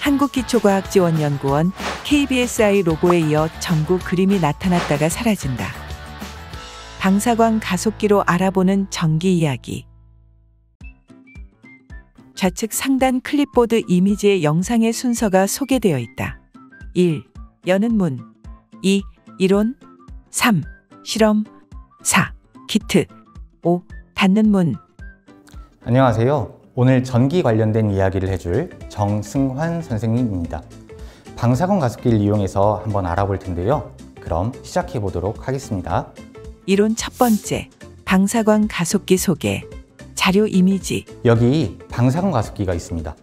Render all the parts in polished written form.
한국기초과학지원연구원 KBSI 로고에 이어 전구 그림이 나타났다가 사라진다. 방사광 가속기로 알아보는 전기 이야기. 좌측 상단 클립보드 이미지의 영상의 순서가 소개되어 있다. 1. 여는 문. 2. 이론. 3. 실험. 4. 키트. 5. 닫는 문. 안녕하세요. 오늘 전기 관련된 이야기를 해줄 정승환 선생님입니다. 방사광 가속기를 이용해서 한번 알아볼 텐데요. 그럼 시작해 보도록 하겠습니다. 이론 첫 번째. 방사광 가속기 소개. 자료 이미지. 여기 방사광 가속기가 있습니다.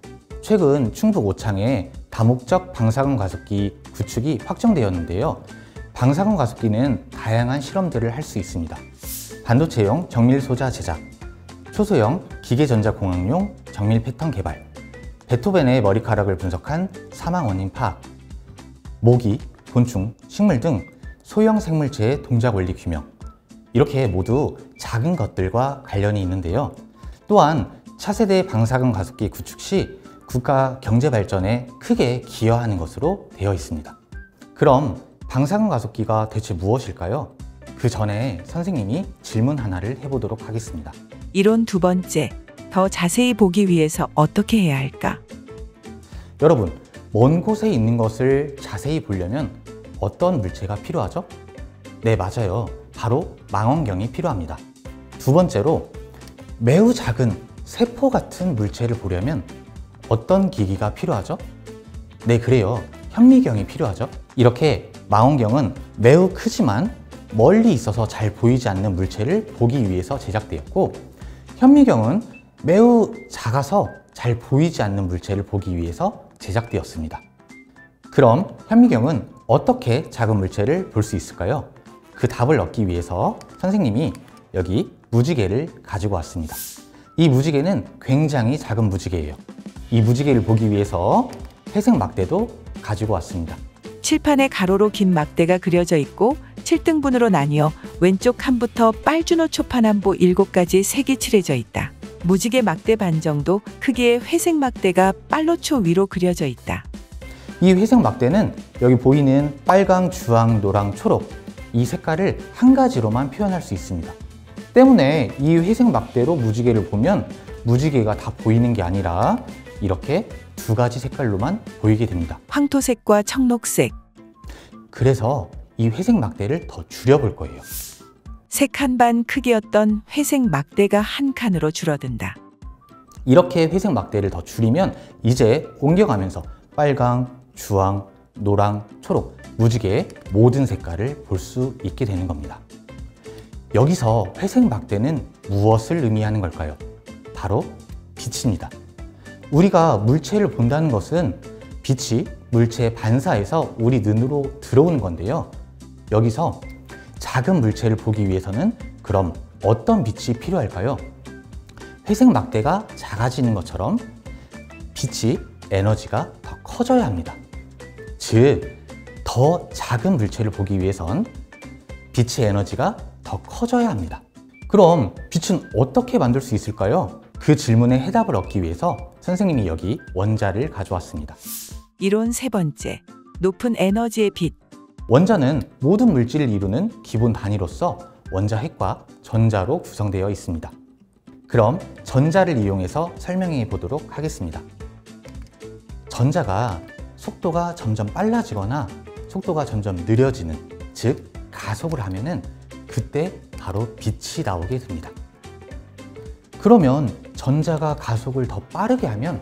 최근 충북 오창에 다목적 방사광 가속기 구축이 확정되었는데요. 방사광 가속기는 다양한 실험들을 할 수 있습니다. 반도체용 정밀 소자 제작, 초소형 기계전자공학용 정밀 패턴 개발, 베토벤의 머리카락을 분석한 사망 원인 파악, 모기, 곤충, 식물 등 소형 생물체의 동작 원리 규명, 이렇게 모두 작은 것들과 관련이 있는데요. 또한 차세대 방사광 가속기 구축 시 국가 경제 발전에 크게 기여하는 것으로 되어 있습니다. 그럼 방사광 가속기가 대체 무엇일까요? 그 전에 선생님이 질문 하나를 해보도록 하겠습니다. 이론 두 번째. 더 자세히 보기 위해서 어떻게 해야 할까? 여러분, 먼 곳에 있는 것을 자세히 보려면 어떤 물체가 필요하죠? 네, 맞아요. 바로 망원경이 필요합니다. 두 번째로, 매우 작은 세포 같은 물체를 보려면 어떤 기기가 필요하죠? 네, 그래요. 현미경이 필요하죠. 이렇게 망원경은 매우 크지만 멀리 있어서 잘 보이지 않는 물체를 보기 위해서 제작되었고, 현미경은 매우 작아서 잘 보이지 않는 물체를 보기 위해서 제작되었습니다. 그럼 현미경은 어떻게 작은 물체를 볼 수 있을까요? 그 답을 얻기 위해서 선생님이 여기 무지개를 가지고 왔습니다. 이 무지개는 굉장히 작은 무지개예요. 이 무지개를 보기 위해서 회색 막대도 가지고 왔습니다. 칠판에 가로로 긴 막대가 그려져 있고 7등분으로 나뉘어 왼쪽 칸부터 빨주노 초판함보 7가지 색이 칠해져 있다. 무지개 막대 반 정도 크기의 회색 막대가 빨로초 위로 그려져 있다. 이 회색 막대는 여기 보이는 빨강, 주황, 노랑, 초록 이 색깔을 한 가지로만 표현할 수 있습니다. 때문에 이 회색 막대로 무지개를 보면 무지개가 다 보이는 게 아니라 이렇게 두 가지 색깔로만 보이게 됩니다. 황토색과 청록색. 그래서 이 회색 막대를 더 줄여볼 거예요. 세 칸 반 크기였던 회색 막대가 한 칸으로 줄어든다. 이렇게 회색 막대를 더 줄이면 이제 옮겨가면서 빨강, 주황, 노랑, 초록, 무지개의 모든 색깔을 볼 수 있게 되는 겁니다. 여기서 회색 막대는 무엇을 의미하는 걸까요? 바로 빛입니다. 우리가 물체를 본다는 것은 빛이 물체에 반사해서 우리 눈으로 들어오는 건데요. 여기서 작은 물체를 보기 위해서는 그럼 어떤 빛이 필요할까요? 회색 막대가 작아지는 것처럼 빛이 에너지가 더 커져야 합니다. 즉, 더 작은 물체를 보기 위해선 빛의 에너지가 더 커져야 합니다. 그럼 빛은 어떻게 만들 수 있을까요? 그 질문에 해답을 얻기 위해서 선생님이 여기 원자를 가져왔습니다. 이론 세 번째. 높은 에너지의 빛. 원자는 모든 물질을 이루는 기본 단위로서 원자 핵과 전자로 구성되어 있습니다. 그럼 전자를 이용해서 설명해 보도록 하겠습니다. 전자가 속도가 점점 빨라지거나 속도가 점점 느려지는, 즉 가속을 하면은 그때 바로 빛이 나오게 됩니다. 그러면 전자가 가속을 더 빠르게 하면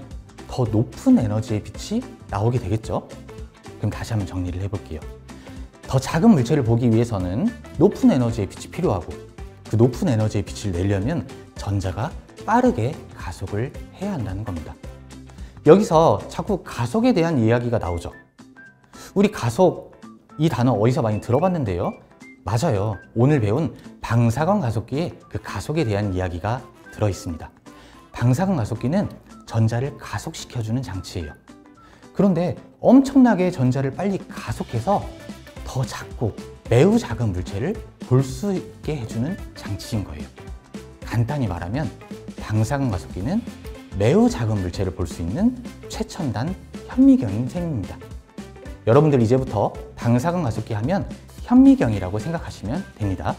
더 높은 에너지의 빛이 나오게 되겠죠? 그럼 다시 한번 정리를 해볼게요. 더 작은 물체를 보기 위해서는 높은 에너지의 빛이 필요하고, 그 높은 에너지의 빛을 내려면 전자가 빠르게 가속을 해야 한다는 겁니다. 여기서 자꾸 가속에 대한 이야기가 나오죠. 우리 가속, 이 단어 어디서 많이 들어봤는데요. 맞아요. 오늘 배운 방사광 가속기에 그 가속에 대한 이야기가 들어 있습니다. 방사광 가속기는 전자를 가속시켜주는 장치예요. 그런데 엄청나게 전자를 빨리 가속해서 더 작고 매우 작은 물체를 볼 수 있게 해주는 장치인 거예요. 간단히 말하면 방사광 가속기는 매우 작은 물체를 볼 수 있는 최첨단 현미경인 셈입니다. 여러분들 이제부터 방사선 가속기 하면 현미경이라고 생각하시면 됩니다.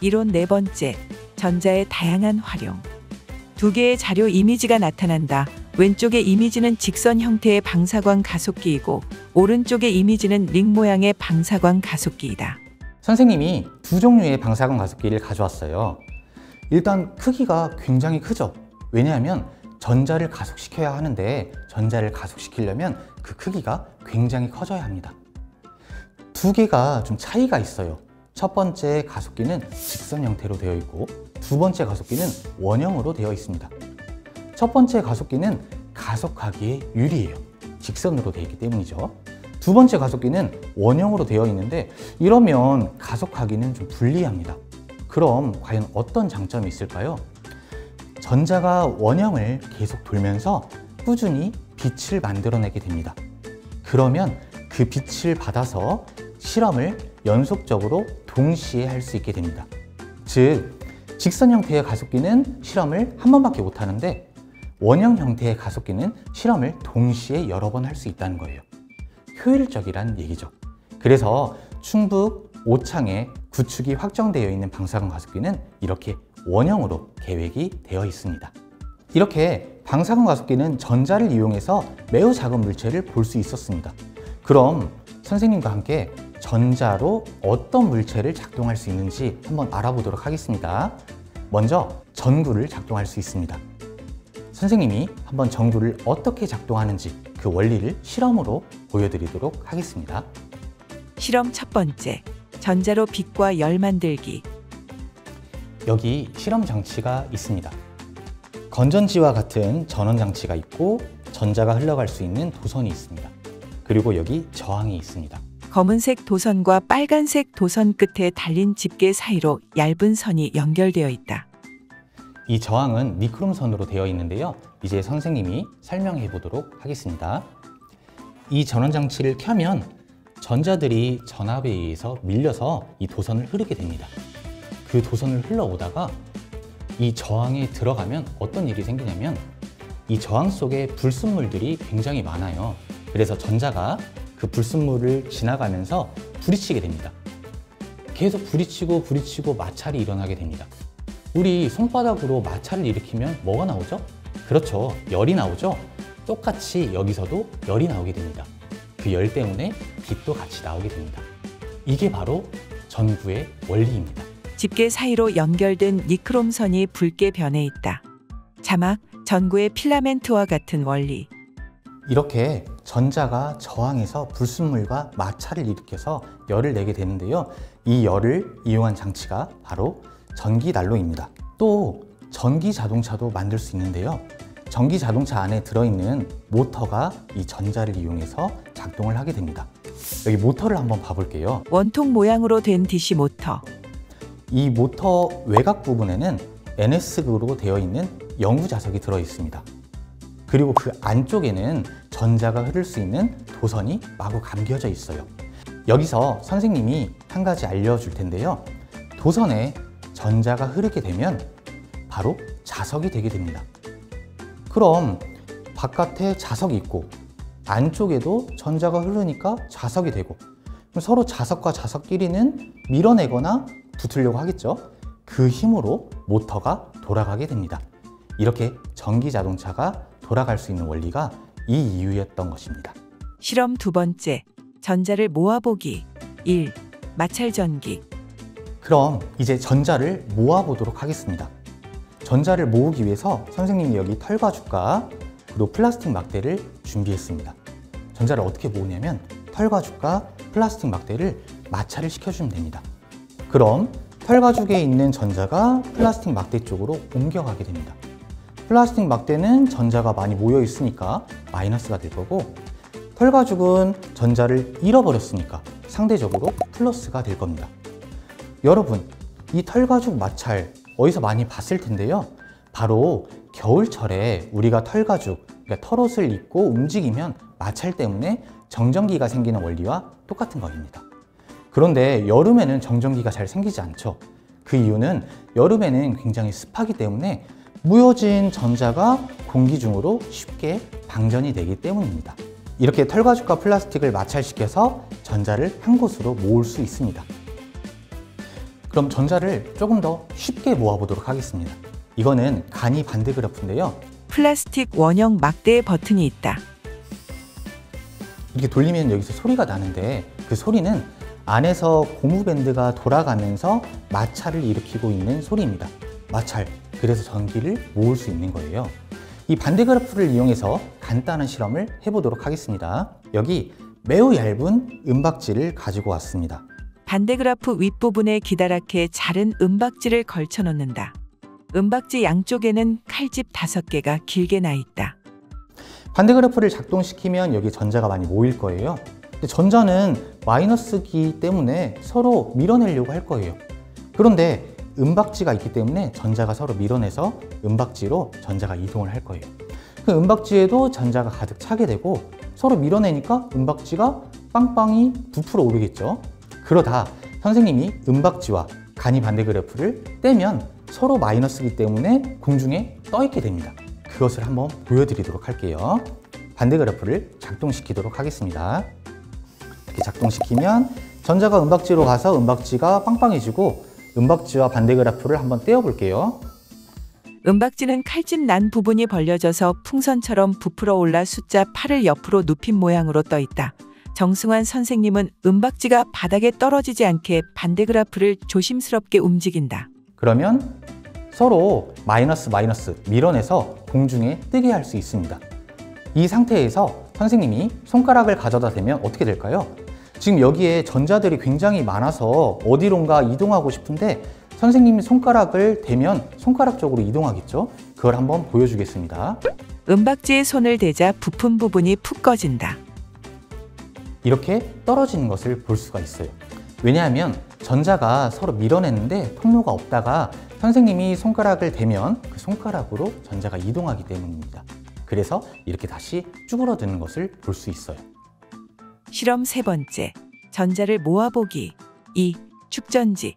이론 네 번째, 전자의 다양한 활용. 두 개의 자료 이미지가 나타난다. 왼쪽의 이미지는 직선 형태의 방사광 가속기이고 오른쪽의 이미지는 링 모양의 방사광 가속기이다. 선생님이 두 종류의 방사광 가속기를 가져왔어요. 일단 크기가 굉장히 크죠. 왜냐하면 전자를 가속시켜야 하는데 전자를 가속시키려면 그 크기가 굉장히 커져야 합니다. 두 개가 좀 차이가 있어요. 첫 번째 가속기는 직선 형태로 되어 있고 두 번째 가속기는 원형으로 되어 있습니다. 첫 번째 가속기는 가속하기에 유리해요. 직선으로 되어 있기 때문이죠. 두 번째 가속기는 원형으로 되어 있는데 이러면 가속하기는 좀 불리합니다. 그럼 과연 어떤 장점이 있을까요? 전자가 원형을 계속 돌면서 꾸준히 빛을 만들어내게 됩니다. 그러면 그 빛을 받아서 실험을 연속적으로 동시에 할 수 있게 됩니다. 즉, 직선 형태의 가속기는 실험을 한 번밖에 못 하는데 원형 형태의 가속기는 실험을 동시에 여러 번 할 수 있다는 거예요. 효율적이라는 얘기죠. 그래서 충북 오창에 구축이 확정되어 있는 방사광 가속기는 이렇게 원형으로 계획이 되어 있습니다. 이렇게 방사광 가속기는 전자를 이용해서 매우 작은 물체를 볼 수 있었습니다. 그럼 선생님과 함께 전자로 어떤 물체를 작동할 수 있는지 한번 알아보도록 하겠습니다. 먼저 전구를 작동할 수 있습니다. 선생님이 한번 전구를 어떻게 작동하는지 그 원리를 실험으로 보여드리도록 하겠습니다. 실험 첫 번째, 전자로 빛과 열 만들기. 여기 실험 장치가 있습니다. 건전지와 같은 전원 장치가 있고 전자가 흘러갈 수 있는 도선이 있습니다. 그리고 여기 저항이 있습니다. 검은색 도선과 빨간색 도선 끝에 달린 집게 사이로 얇은 선이 연결되어 있다. 이 저항은 니크롬선으로 되어 있는데요. 이제 선생님이 설명해 보도록 하겠습니다. 이 전원 장치를 켜면 전자들이 전압에 의해서 밀려서 이 도선을 흐르게 됩니다. 그 도선을 흘러오다가 이 저항에 들어가면 어떤 일이 생기냐면 이 저항 속에 불순물들이 굉장히 많아요. 그래서 전자가 그 불순물을 지나가면서 부딪히게 됩니다. 계속 부딪히고 마찰이 일어나게 됩니다. 우리 손바닥으로 마찰을 일으키면 뭐가 나오죠? 그렇죠, 열이 나오죠. 똑같이 여기서도 열이 나오게 됩니다. 그 열 때문에 빛도 같이 나오게 됩니다. 이게 바로 전구의 원리입니다. 집게 사이로 연결된 니크롬선이 붉게 변해 있다. 자막, 전구의 필라멘트와 같은 원리. 이렇게 전자가 저항해서 불순물과 마찰을 일으켜서 열을 내게 되는데요. 이 열을 이용한 장치가 바로 전기 난로입니다. 또 전기 자동차도 만들 수 있는데요. 전기 자동차 안에 들어있는 모터가 이 전자를 이용해서 작동을 하게 됩니다. 여기 모터를 한번 봐볼게요. 원통 모양으로 된 DC 모터. 이 모터 외곽 부분에는 NS극으로 되어 있는 영구 자석이 들어 있습니다. 그리고 그 안쪽에는 전자가 흐를 수 있는 도선이 마구 감겨져 있어요. 여기서 선생님이 한 가지 알려줄 텐데요. 도선에 전자가 흐르게 되면 바로 자석이 되게 됩니다. 그럼 바깥에 자석이 있고 안쪽에도 전자가 흐르니까 자석이 되고 그럼 서로 자석과 자석끼리는 밀어내거나 붙으려고 하겠죠. 그 힘으로 모터가 돌아가게 됩니다. 이렇게 전기 자동차가 돌아갈 수 있는 원리가 이 이유였던 것입니다. 실험 두 번째, 전자를 모아보기. 1. 마찰 전기. 그럼 이제 전자를 모아보도록 하겠습니다. 전자를 모으기 위해서 선생님이 여기 털과죽과 그리고 플라스틱 막대를 준비했습니다. 전자를 어떻게 모으냐면 털과죽과 플라스틱 막대를 마찰을 시켜주면 됩니다. 그럼 털과죽에 있는 전자가 플라스틱 막대 쪽으로 옮겨가게 됩니다. 플라스틱 막대는 전자가 많이 모여 있으니까 마이너스가 될 거고 털과죽은 전자를 잃어버렸으니까 상대적으로 플러스가 될 겁니다. 여러분, 이 털과죽 마찰 어디서 많이 봤을 텐데요. 바로 겨울철에 우리가 털가죽, 그러니까 털옷을 입고 움직이면 마찰 때문에 정전기가 생기는 원리와 똑같은 겁니다. 그런데 여름에는 정전기가 잘 생기지 않죠. 그 이유는 여름에는 굉장히 습하기 때문에 무효진 전자가 공기 중으로 쉽게 방전이 되기 때문입니다. 이렇게 털가죽과 플라스틱을 마찰시켜서 전자를 한 곳으로 모을 수 있습니다. 그럼 전자를 조금 더 쉽게 모아보도록 하겠습니다. 이거는 간이 반대 그래프인데요. 플라스틱 원형 막대의 버튼이 있다. 이렇게 돌리면 여기서 소리가 나는데 그 소리는 안에서 고무밴드가 돌아가면서 마찰을 일으키고 있는 소리입니다. 마찰. 그래서 전기를 모을 수 있는 거예요. 이 반대 그래프를 이용해서 간단한 실험을 해보도록 하겠습니다. 여기 매우 얇은 은박지를 가지고 왔습니다. 반대 그래프 윗부분에 기다랗게 자른 은박지를 걸쳐 놓는다. 은박지 양쪽에는 칼집 5개가 길게 나 있다. 반대 그래프를 작동시키면 여기 전자가 많이 모일 거예요. 근데 전자는 마이너스기 때문에 서로 밀어내려고 할 거예요. 그런데 은박지가 있기 때문에 전자가 서로 밀어내서 은박지로 전자가 이동을 할 거예요. 그 은박지에도 전자가 가득 차게 되고 서로 밀어내니까 은박지가 빵빵히 부풀어 오르겠죠. 그러다 선생님이 은박지와 간이 반대 그래프를 떼면 서로 마이너스이기 때문에 공중에 떠 있게 됩니다. 그것을 한번 보여드리도록 할게요. 반대 그래프를 작동시키도록 하겠습니다. 이렇게 작동시키면 전자가 은박지로 가서 은박지가 빵빵해지고 은박지와 반대 그래프를 한번 떼어 볼게요. 은박지는 칼집 난 부분이 벌려져서 풍선처럼 부풀어 올라 숫자 8을 옆으로 눕힌 모양으로 떠 있다. 정승환 선생님은 은박지가 바닥에 떨어지지 않게 반대 그래프를 조심스럽게 움직인다. 그러면 서로 마이너스 밀어내서 공중에 뜨게 할 수 있습니다. 이 상태에서 선생님이 손가락을 가져다 대면 어떻게 될까요? 지금 여기에 전자들이 굉장히 많아서 어디론가 이동하고 싶은데 선생님이 손가락을 대면 손가락 쪽으로 이동하겠죠? 그걸 한번 보여주겠습니다. 은박지에 손을 대자 부푼 부분이 푹 꺼진다. 이렇게 떨어지는 것을 볼 수가 있어요. 왜냐하면 전자가 서로 밀어내는데 통로가 없다가 선생님이 손가락을 대면 그 손가락으로 전자가 이동하기 때문입니다. 그래서 이렇게 다시 쭈그러드는 것을 볼 수 있어요. 실험 3번째. 전자를 모아보기. 2. 축전지.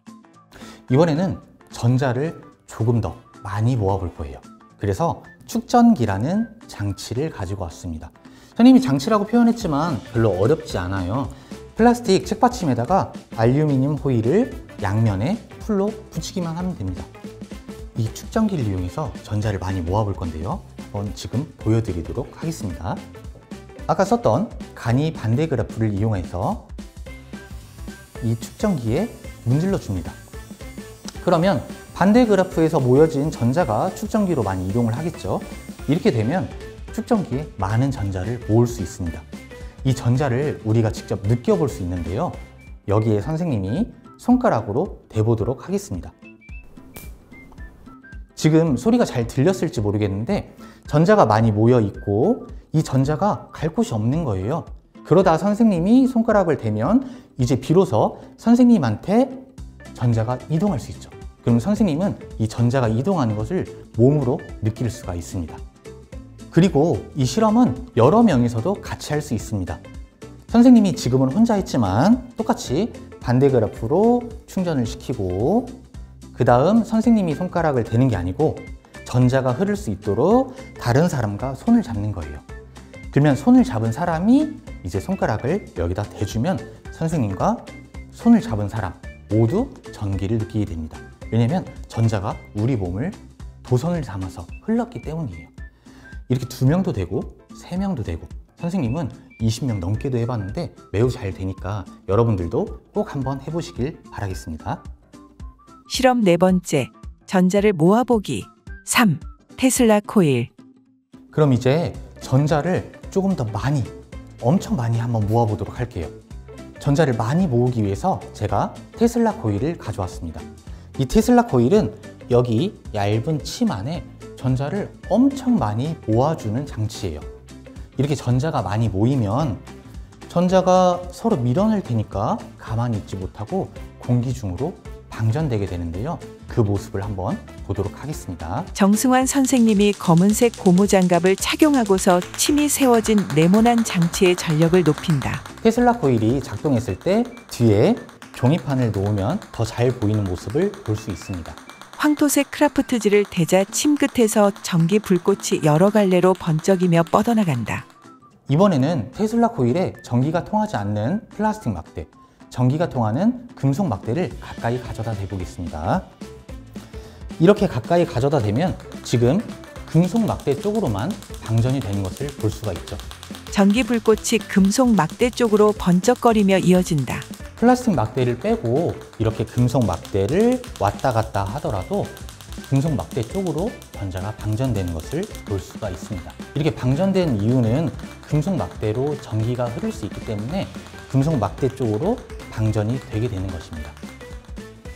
이번에는 전자를 조금 더 많이 모아볼 거예요. 그래서 축전기라는 장치를 가지고 왔습니다. 선생님이 장치라고 표현했지만 별로 어렵지 않아요. 플라스틱 책받침에다가 알루미늄 호일을 양면에 풀로 붙이기만 하면 됩니다. 이 축전기를 이용해서 전자를 많이 모아볼 건데요. 한번 지금 보여드리도록 하겠습니다. 아까 썼던 간이 반대 그래프를 이용해서 이 축전기에 문질러 줍니다. 그러면 반대 그래프에서 모여진 전자가 축전기로 많이 이동을 하겠죠. 이렇게 되면 축전기에 많은 전자를 모을 수 있습니다. 이 전자를 우리가 직접 느껴볼 수 있는데요. 여기에 선생님이 손가락으로 대보도록 하겠습니다. 지금 소리가 잘 들렸을지 모르겠는데 전자가 많이 모여 있고 이 전자가 갈 곳이 없는 거예요. 그러다 선생님이 손가락을 대면 이제 비로소 선생님한테 전자가 이동할 수 있죠. 그럼 선생님은 이 전자가 이동하는 것을 몸으로 느낄 수가 있습니다. 그리고 이 실험은 여러 명이서도 같이 할 수 있습니다. 선생님이 지금은 혼자 했지만 똑같이 반대 그래프로 충전을 시키고 그 다음 선생님이 손가락을 대는 게 아니고 전자가 흐를 수 있도록 다른 사람과 손을 잡는 거예요. 그러면 손을 잡은 사람이 이제 손가락을 여기다 대주면 선생님과 손을 잡은 사람 모두 전기를 느끼게 됩니다. 왜냐면 전자가 우리 몸을 도선을 담아서 흘렀기 때문이에요. 이렇게 2명도 되고 3명도 되고 선생님은 20명 넘게도 해봤는데 매우 잘 되니까 여러분들도 꼭 한번 해보시길 바라겠습니다. 실험 4번째. 전자를 모아보기. 3. 테슬라 코일. 그럼 이제 전자를 조금 더 많이, 엄청 많이 한번 모아보도록 할게요. 전자를 많이 모으기 위해서 제가 테슬라 코일을 가져왔습니다. 이 테슬라 코일은 여기 얇은 침 안에 전자를 엄청 많이 모아주는 장치예요. 이렇게 전자가 많이 모이면 전자가 서로 밀어낼 테니까 가만히 있지 못하고 공기 중으로 방전되게 되는데요. 그 모습을 한번 보도록 하겠습니다. 정승환 선생님이 검은색 고무장갑을 착용하고서 침이 세워진 네모난 장치의 전력을 높인다. 테슬라 코일이 작동했을 때 뒤에 종이판을 놓으면 더 잘 보이는 모습을 볼 수 있습니다. 황토색 크라프트지를 대자 침 끝에서 전기 불꽃이 여러 갈래로 번쩍이며 뻗어나간다. 이번에는 테슬라 코일에 전기가 통하지 않는 플라스틱 막대, 전기가 통하는 금속 막대를 가까이 가져다 대보겠습니다. 이렇게 가까이 가져다 대면 지금 금속 막대 쪽으로만 방전이 되는 것을 볼 수가 있죠. 전기 불꽃이 금속 막대 쪽으로 번쩍거리며 이어진다. 플라스틱 막대를 빼고 이렇게 금속 막대를 왔다 갔다 하더라도 금속 막대 쪽으로 전자가 방전되는 것을 볼 수가 있습니다. 이렇게 방전된 이유는 금속 막대로 전기가 흐를 수 있기 때문에 금속 막대 쪽으로 방전이 되게 되는 것입니다.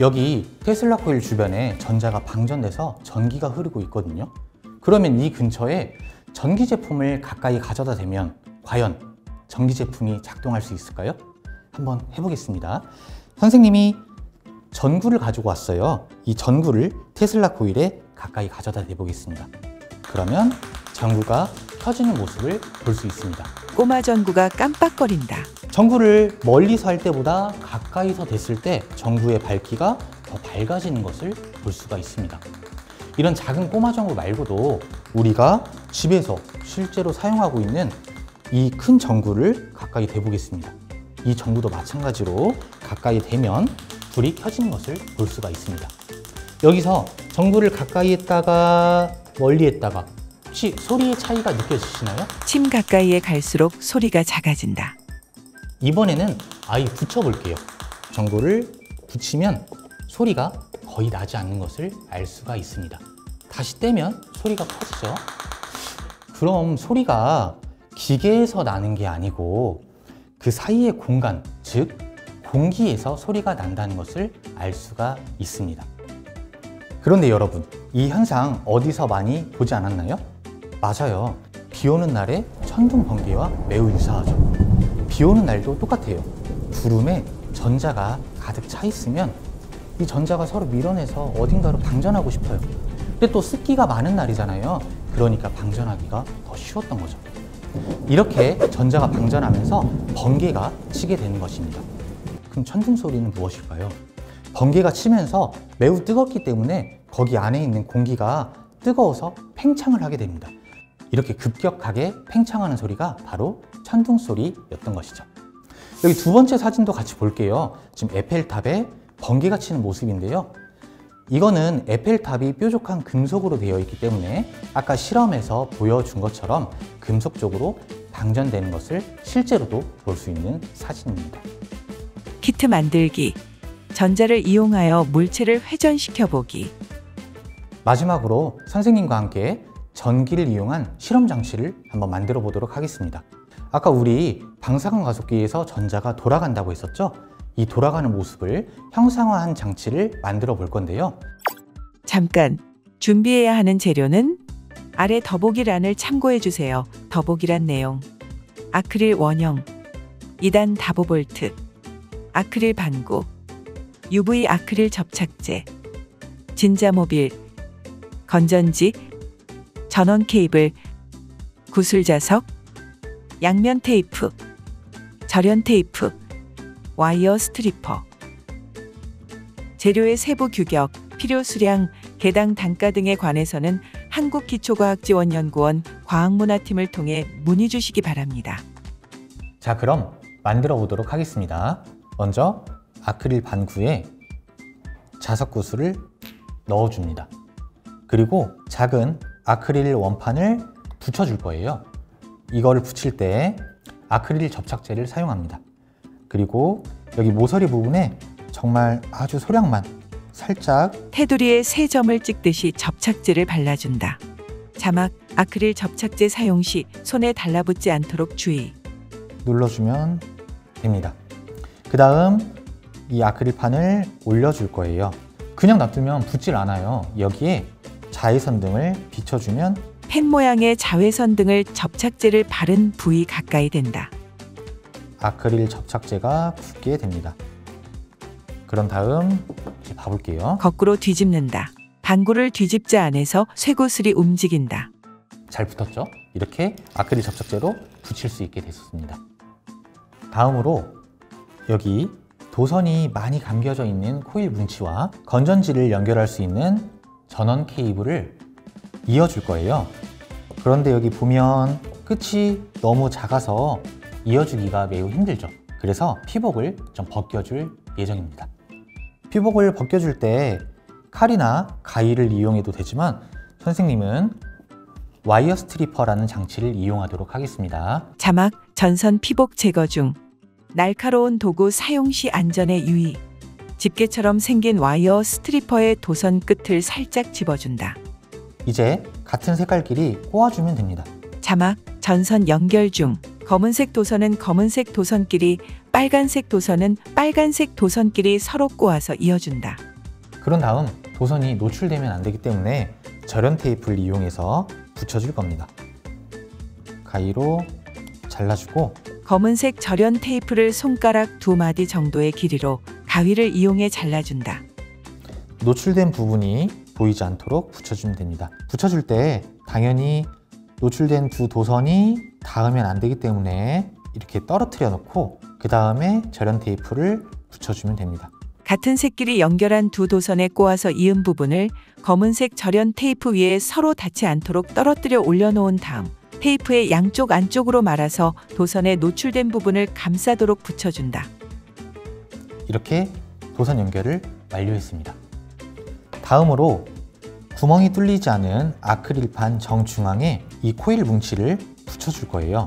여기 테슬라 코일 주변에 전자가 방전돼서 전기가 흐르고 있거든요. 그러면 이 근처에 전기 제품을 가까이 가져다 대면 과연 전기 제품이 작동할 수 있을까요? 한번 해보겠습니다. 선생님이 전구를 가지고 왔어요. 이 전구를 테슬라 코일에 가까이 가져다 대보겠습니다. 그러면 전구가 켜지는 모습을 볼 수 있습니다. 꼬마 전구가 깜빡거린다. 전구를 멀리서 할 때보다 가까이서 댔을 때 전구의 밝기가 더 밝아지는 것을 볼 수가 있습니다. 이런 작은 꼬마 전구 말고도 우리가 집에서 실제로 사용하고 있는 이 큰 전구를 가까이 대보겠습니다. 이 전구도 마찬가지로 가까이 대면 불이 켜지는 것을 볼 수가 있습니다. 여기서 전구를 가까이 했다가 멀리 했다가 혹시 소리의 차이가 느껴지시나요? 침 가까이에 갈수록 소리가 작아진다. 이번에는 아예 붙여볼게요. 전구를 붙이면 소리가 거의 나지 않는 것을 알 수가 있습니다. 다시 떼면 소리가 커지죠. 그럼 소리가 기계에서 나는 게 아니고 그 사이의 공간, 즉 공기에서 소리가 난다는 것을 알 수가 있습니다. 그런데 여러분, 이 현상 어디서 많이 보지 않았나요? 맞아요. 비 오는 날의 천둥 번개와 매우 유사하죠. 비 오는 날도 똑같아요. 구름에 전자가 가득 차 있으면 이 전자가 서로 밀어내서 어딘가로 방전하고 싶어요. 근데 또 습기가 많은 날이잖아요. 그러니까 방전하기가 더 쉬웠던 거죠. 이렇게 전자가 방전하면서 번개가 치게 되는 것입니다. 그럼 천둥 소리는 무엇일까요? 번개가 치면서 매우 뜨겁기 때문에 거기 안에 있는 공기가 뜨거워서 팽창을 하게 됩니다. 이렇게 급격하게 팽창하는 소리가 바로 천둥 소리였던 것이죠. 여기 두 번째 사진도 같이 볼게요. 지금 에펠탑에 번개가 치는 모습인데요. 이거는 에펠탑이 뾰족한 금속으로 되어 있기 때문에 아까 실험에서 보여준 것처럼 금속 쪽으로 방전되는 것을 실제로도 볼 수 있는 사진입니다. 키트 만들기, 전자를 이용하여 물체를 회전시켜 보기. 마지막으로 선생님과 함께 전기를 이용한 실험 장치를 한번 만들어 보도록 하겠습니다. 아까 우리 방사선 가속기에서 전자가 돌아간다고 했었죠? 이 돌아가는 모습을 형상화한 장치를 만들어 볼 건데요. 잠깐, 준비해야 하는 재료는 아래 더보기란을 참고해 주세요. 더보기란 내용: 아크릴 원형, 2단 다보볼트, 아크릴 반구, UV 아크릴 접착제, 진자모빌, 건전지, 전원 케이블, 구슬자석, 양면 테이프, 절연 테이프, 와이어 스트리퍼. 재료의 세부 규격, 필요 수량, 개당 단가 등에 관해서는 한국기초과학지원연구원 과학문화팀을 통해 문의 주시기 바랍니다. 자, 그럼 만들어 보도록 하겠습니다. 먼저 아크릴 반구에 자석 구슬을 넣어줍니다. 그리고 작은 아크릴 원판을 붙여줄 거예요. 이거를 붙일 때 아크릴 접착제를 사용합니다. 그리고 여기 모서리 부분에 정말 아주 소량만 살짝 테두리에 세 점을 찍듯이 접착제를 발라준다. 자막: 아크릴 접착제 사용 시 손에 달라붙지 않도록 주의. 눌러주면 됩니다. 그 다음 이 아크릴판을 올려줄 거예요. 그냥 놔두면 붙질 않아요. 여기에 자외선 등을 비춰주면 펜 모양의 자외선 등을 접착제를 바른 부위 가까이 댄다. 아크릴 접착제가 굳게 됩니다. 그런 다음 이제 봐볼게요. 거꾸로 뒤집는다. 반구를 뒤집자 안에서 쇠구슬이 움직인다. 잘 붙었죠? 이렇게 아크릴 접착제로 붙일 수 있게 됐습니다. 다음으로 여기 도선이 많이 감겨져 있는 코일 뭉치와 건전지를 연결할 수 있는 전원 케이블을 이어줄 거예요. 그런데 여기 보면 끝이 너무 작아서 이어주기가 매우 힘들죠. 그래서 피복을 좀 벗겨줄 예정입니다. 피복을 벗겨줄 때 칼이나 가위를 이용해도 되지만 선생님은 와이어 스트리퍼라는 장치를 이용하도록 하겠습니다. 자막 전선 피복 제거 중. 날카로운 도구 사용 시 안전에 유의. 집게처럼 생긴 와이어 스트리퍼의 도선 끝을 살짝 집어준다. 이제 같은 색깔끼리 꼬아주면 됩니다. 자막 전선 연결 중. 검은색 도선은 검은색 도선끼리, 빨간색 도선은 빨간색 도선끼리 서로 꼬아서 이어준다. 그런 다음 도선이 노출되면 안 되기 때문에 절연 테이프를 이용해서 붙여줄 겁니다. 가위로 잘라주고 검은색 절연 테이프를 손가락 2마디 정도의 길이로 가위를 이용해 잘라준다. 노출된 부분이 보이지 않도록 붙여주면 됩니다. 붙여줄 때 당연히 노출된 두 도선이 닿으면 안 되기 때문에 이렇게 떨어뜨려 놓고 그 다음에 절연 테이프를 붙여주면 됩니다. 같은 색끼리 연결한 두 도선에 꼬아서 이은 부분을 검은색 절연 테이프 위에 서로 닿지 않도록 떨어뜨려 올려놓은 다음 테이프의 양쪽 안쪽으로 말아서 도선에 노출된 부분을 감싸도록 붙여준다. 이렇게 도선 연결을 완료했습니다. 다음으로 구멍이 뚫리지 않은 아크릴판 정중앙에 이 코일 뭉치를 붙여줄 거예요.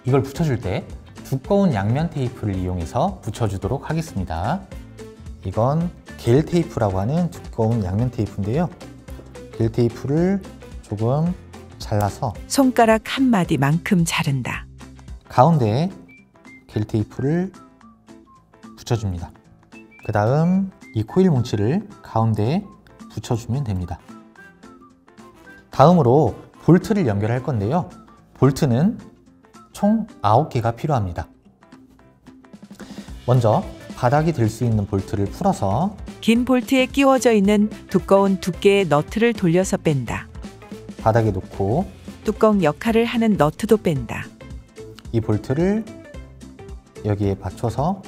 이걸 붙여줄 때 두꺼운 양면 테이프를 이용해서 붙여주도록 하겠습니다. 이건 겔 테이프라고 하는 두꺼운 양면 테이프인데요. 겔 테이프를 조금 잘라서 손가락 1마디만큼 자른다. 가운데에 겔 테이프를 붙여줍니다. 그 다음 이 코일 뭉치를 가운데에 붙여주면 됩니다. 다음으로 볼트를 연결할 건데요. 볼트는 총 9개가 필요합니다. 먼저 바닥이 될 수 있는 볼트를 풀어서 긴 볼트에 끼워져 있는 두꺼운 두께의 너트를 돌려서 뺀다. 바닥에 놓고 뚜껑 역할을 하는 너트도 뺀다. 이 볼트를 여기에 받쳐서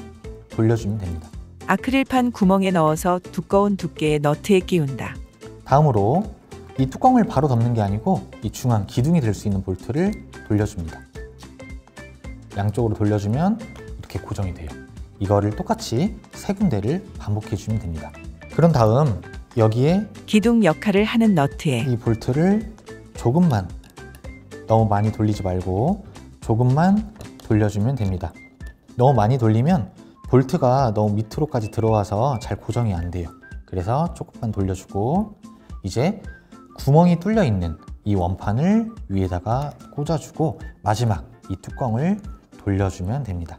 돌려주면 됩니다. 아크릴판 구멍에 넣어서 두꺼운 두께의 너트에 끼운다. 다음으로 이 뚜껑을 바로 덮는 게 아니고 이 중앙 기둥이 될 수 있는 볼트를 돌려줍니다. 양쪽으로 돌려주면 이렇게 고정이 돼요. 이거를 똑같이 3군데를 반복해 주면 됩니다. 그런 다음 여기에 기둥 역할을 하는 너트에 이 볼트를 조금만, 너무 많이 돌리지 말고 조금만 돌려주면 됩니다. 너무 많이 돌리면 볼트가 너무 밑으로까지 들어와서 잘 고정이 안 돼요. 그래서 조금만 돌려주고 이제 구멍이 뚫려 있는 이 원판을 위에다가 꽂아주고 마지막 이 뚜껑을 돌려주면 됩니다.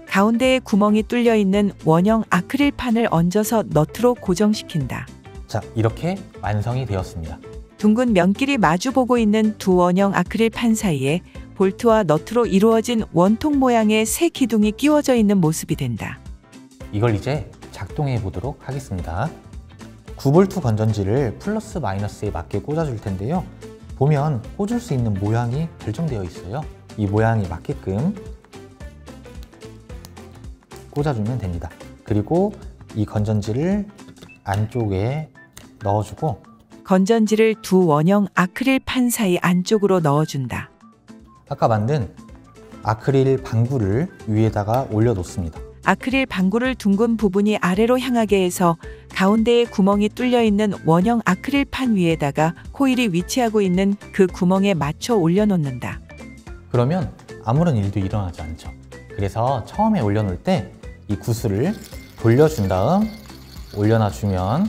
가운데에 구멍이 뚫려 있는 원형 아크릴판을 얹어서 너트로 고정시킨다. 자, 이렇게 완성이 되었습니다. 둥근 면끼리 마주보고 있는 두 원형 아크릴판 사이에 볼트와 너트로 이루어진 원통 모양의 새 기둥이 끼워져 있는 모습이 된다. 이걸 이제 작동해 보도록 하겠습니다. 9V 건전지를 플러스 마이너스에 맞게 꽂아줄 텐데요. 보면 꽂을 수 있는 모양이 결정되어 있어요. 이 모양에 맞게끔 꽂아주면 됩니다. 그리고 이 건전지를 안쪽에 넣어주고 건전지를 두 원형 아크릴판 사이 안쪽으로 넣어준다. 아까 만든 아크릴 방구를 위에다가 올려놓습니다. 아크릴 방구를 둥근 부분이 아래로 향하게 해서 가운데에 구멍이 뚫려 있는 원형 아크릴판 위에다가 코일이 위치하고 있는 그 구멍에 맞춰 올려놓는다. 그러면 아무런 일도 일어나지 않죠. 그래서 처음에 올려놓을 때 이 구슬을 돌려준 다음 올려놔주면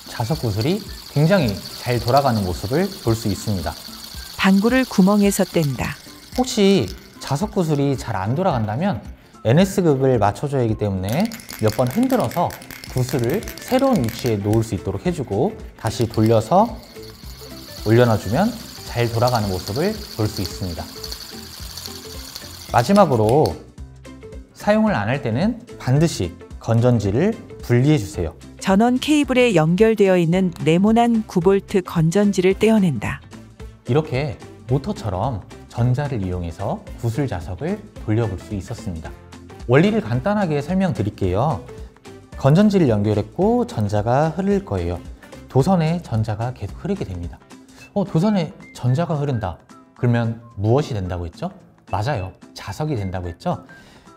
자석 구슬이 굉장히 잘 돌아가는 모습을 볼 수 있습니다. 방구를 구멍에서 뗀다. 혹시 자석 구슬이 잘 안 돌아간다면 NS극을 맞춰줘야 하기 때문에 몇 번 흔들어서 구슬을 새로운 위치에 놓을 수 있도록 해주고 다시 돌려서 올려놔주면 잘 돌아가는 모습을 볼 수 있습니다. 마지막으로 사용을 안 할 때는 반드시 건전지를 분리해 주세요. 전원 케이블에 연결되어 있는 네모난 9V 건전지를 떼어낸다. 이렇게 모터처럼 전자를 이용해서 구슬 자석을 돌려볼 수 있었습니다. 원리를 간단하게 설명드릴게요. 건전지를 연결했고 전자가 흐를 거예요. 도선에 전자가 계속 흐르게 됩니다. 도선에 전자가 흐른다. 그러면 무엇이 된다고 했죠? 맞아요. 자석이 된다고 했죠?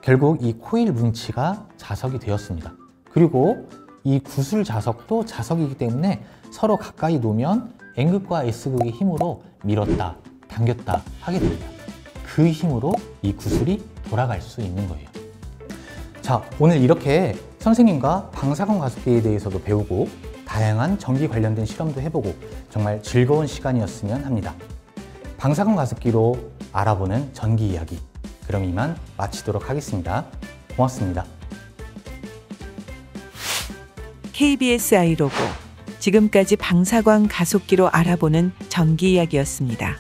결국 이 코일 뭉치가 자석이 되었습니다. 그리고 이 구슬 자석도 자석이기 때문에 서로 가까이 놓으면 N극과 S극의 힘으로 밀었다, 당겼다 하게 됩니다. 그 힘으로 이 구슬이 돌아갈 수 있는 거예요. 자, 오늘 이렇게 선생님과 방사선 가속기에 대해서도 배우고 다양한 전기 관련된 실험도 해보고 정말 즐거운 시간이었으면 합니다. 방사선 가습기로 알아보는 전기 이야기, 그럼 이만 마치도록 하겠습니다. 고맙습니다. KBS 아이로고 지금까지 방사광 가속기로 알아보는 전기 이야기였습니다.